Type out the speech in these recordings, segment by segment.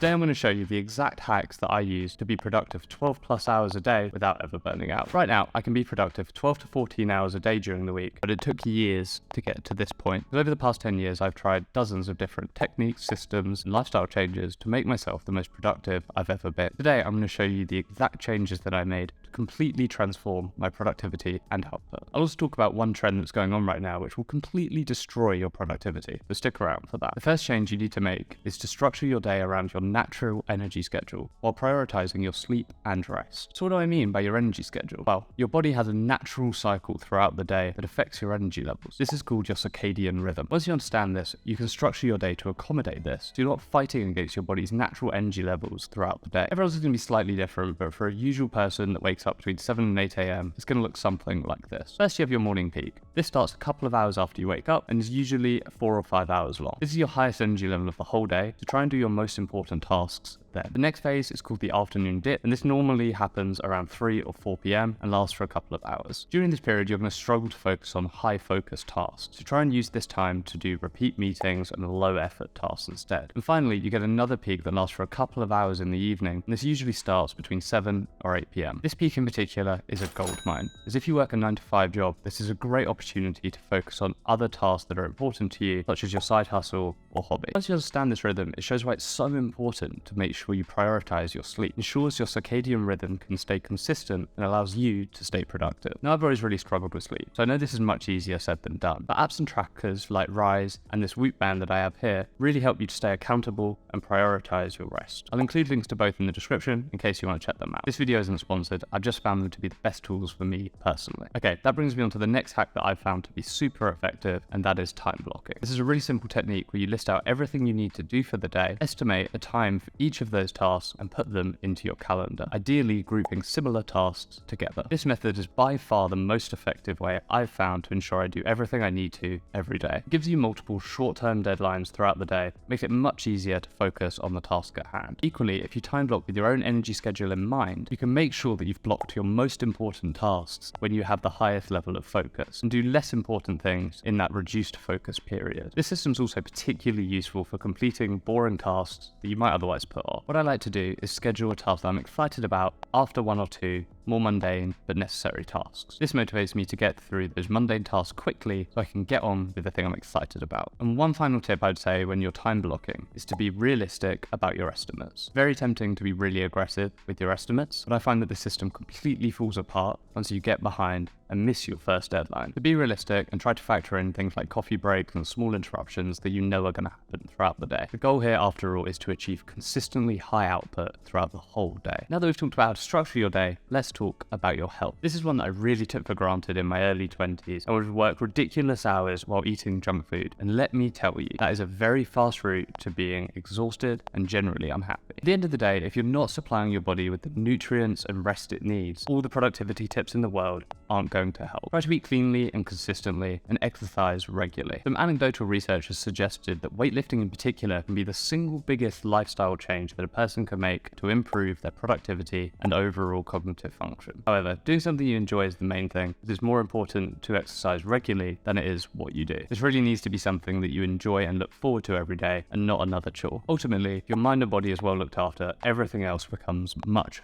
Today I'm going to show you the exact hacks that I use to be productive 12 plus hours a day without ever burning out. Right now, I can be productive 12 to 14 hours a day during the week, but it took years to get to this point. Over the past 10 years, I've tried dozens of different techniques, systems, and lifestyle changes to make myself the most productive I've ever been. Today, I'm going to show you the exact changes that I made to completely transform my productivity and output. I'll also talk about one trend that's going on right now, which will completely destroy your productivity, so stick around for that. The first change you need to make is to structure your day around your natural energy schedule while prioritizing your sleep and rest. So what do I mean by your energy schedule? Well, your body has a natural cycle throughout the day that affects your energy levels. This is called your circadian rhythm. Once you understand this, you can structure your day to accommodate this, so you're not fighting against your body's natural energy levels throughout the day. Everyone's is going to be slightly different, but for a usual person that wakes up between 7 and 8 a.m., it's going to look something like this. First, you have your morning peak. This starts a couple of hours after you wake up and is usually 4 or 5 hours long. This is your highest energy level of the whole day to try and do your most important tasks then. The next phase is called the afternoon dip, and this normally happens around 3 or 4 p.m. and lasts for a couple of hours. During this period, you're going to struggle to focus on high focus tasks, so try and use this time to do repeat meetings and low effort tasks instead. And finally, you get another peak that lasts for a couple of hours in the evening, and this usually starts between 7 or 8 p.m. This peak in particular is a gold mine, as if you work a 9-to-5 job, this is a great opportunity to focus on other tasks that are important to you, such as your side hustle or hobby. Once you understand this rhythm, it shows why it's so important to make sure you prioritize your sleep. It ensures your circadian rhythm can stay consistent and allows you to stay productive. Now, I've always really struggled with sleep, so I know this is much easier said than done, but apps and trackers like Rise and this Whoop band that I have here really help you to stay accountable and prioritize your rest. I'll include links to both in the description in case you want to check them out. This video isn't sponsored, I've just found them to be the best tools for me personally. Okay, that brings me on to the next hack that I've found to be super effective, and that is time blocking. This is a really simple technique where you list out everything you need to do for the day, estimate a time for each of those tasks, and put them into your calendar, ideally grouping similar tasks together. This method is by far the most effective way I've found to ensure I do everything I need to every day. It gives you multiple short-term deadlines throughout the day, makes it much easier to focus on the task at hand. Equally, if you time block with your own energy schedule in mind, you can make sure that you've blocked your most important tasks when you have the highest level of focus, and do less important things in that reduced focus period. This system's also particularly useful for completing boring tasks that you might otherwise put off. What I like to do is schedule a task that I'm excited about after 1 or 2 more mundane but necessary tasks. This motivates me to get through those mundane tasks quickly so I can get on with the thing I'm excited about. And one final tip I'd say when you're time blocking is to be realistic about your estimates. Very tempting to be really aggressive with your estimates, but I find that the system completely falls apart once you get behind and miss your first deadline. To be realistic and try to factor in things like coffee breaks and small interruptions that you know are going to happen throughout the day. The goal here, after all, is to achieve consistently high output throughout the whole day. Now that we've talked about how to structure your day, let's talk about your health. This is one that I really took for granted in my early 20s. I would work ridiculous hours while eating junk food, and let me tell you, that is a very fast route to being exhausted and generally unhappy. At the end of the day, if you're not supplying your body with the nutrients and rest it needs, all the productivity tips in the world aren't going to help. Try to eat cleanly and consistently and exercise regularly. Some anecdotal research has suggested that weightlifting in particular can be the single biggest lifestyle change that a person can make to improve their productivity and overall cognitive function. However, doing something you enjoy is the main thing. It is more important to exercise regularly than it is what you do. This really needs to be something that you enjoy and look forward to every day and not another chore. Ultimately, if your mind and body is well looked after, everything else becomes much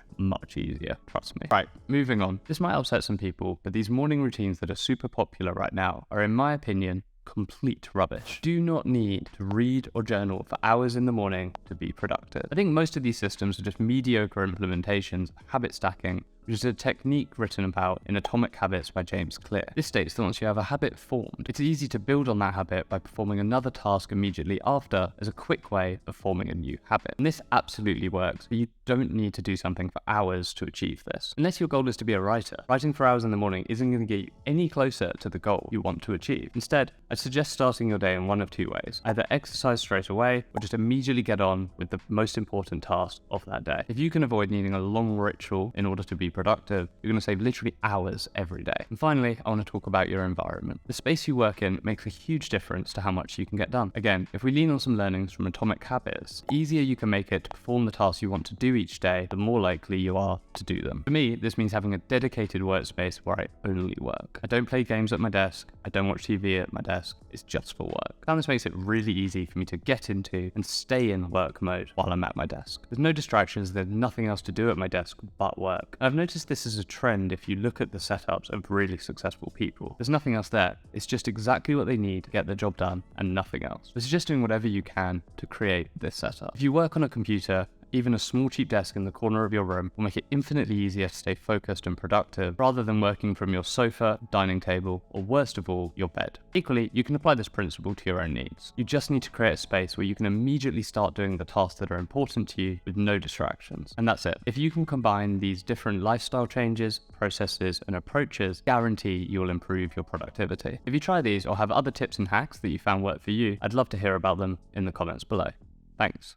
easier, trust me. Right, moving on. This might upset some people, but these morning routines that are super popular right now are, in my opinion, complete rubbish. Do not need to read or journal for hours in the morning to be productive. I think most of these systems are just mediocre implementations of habit stacking, which is a technique written about in Atomic Habits by James Clear. This states that once you have a habit formed, it's easy to build on that habit by performing another task immediately after as a quick way of forming a new habit. And this absolutely works, but you don't need to do something for hours to achieve this. Unless your goal is to be a writer, writing for hours in the morning isn't going to get you any closer to the goal you want to achieve. Instead, I'd suggest starting your day in one of 2 ways. Either exercise straight away, or just immediately get on with the most important task of that day. If you can avoid needing a long ritual in order to be be productive, you're going to save literally hours every day. And finally, I want to talk about your environment. The space you work in makes a huge difference to how much you can get done. Again, if we lean on some learnings from Atomic Habits, the easier you can make it to perform the tasks you want to do each day, the more likely you are to do them. For me, this means having a dedicated workspace where I only work. I don't play games at my desk, I don't watch TV at my desk, it's just for work. And this makes it really easy for me to get into and stay in work mode while I'm at my desk. There's no distractions, there's nothing else to do at my desk but work. I've noticed this is a trend if you look at the setups of really successful people. There's nothing else there, it's just exactly what they need to get the job done and nothing else. It's just doing whatever you can to create this setup. If you work on a computer, even a small cheap desk in the corner of your room will make it infinitely easier to stay focused and productive rather than working from your sofa, dining table, or worst of all, your bed. Equally, you can apply this principle to your own needs. You just need to create a space where you can immediately start doing the tasks that are important to you with no distractions. And that's it. If you can combine these different lifestyle changes, processes, and approaches, guarantee you'll improve your productivity. If you try these or have other tips and hacks that you found work for you, I'd love to hear about them in the comments below. Thanks.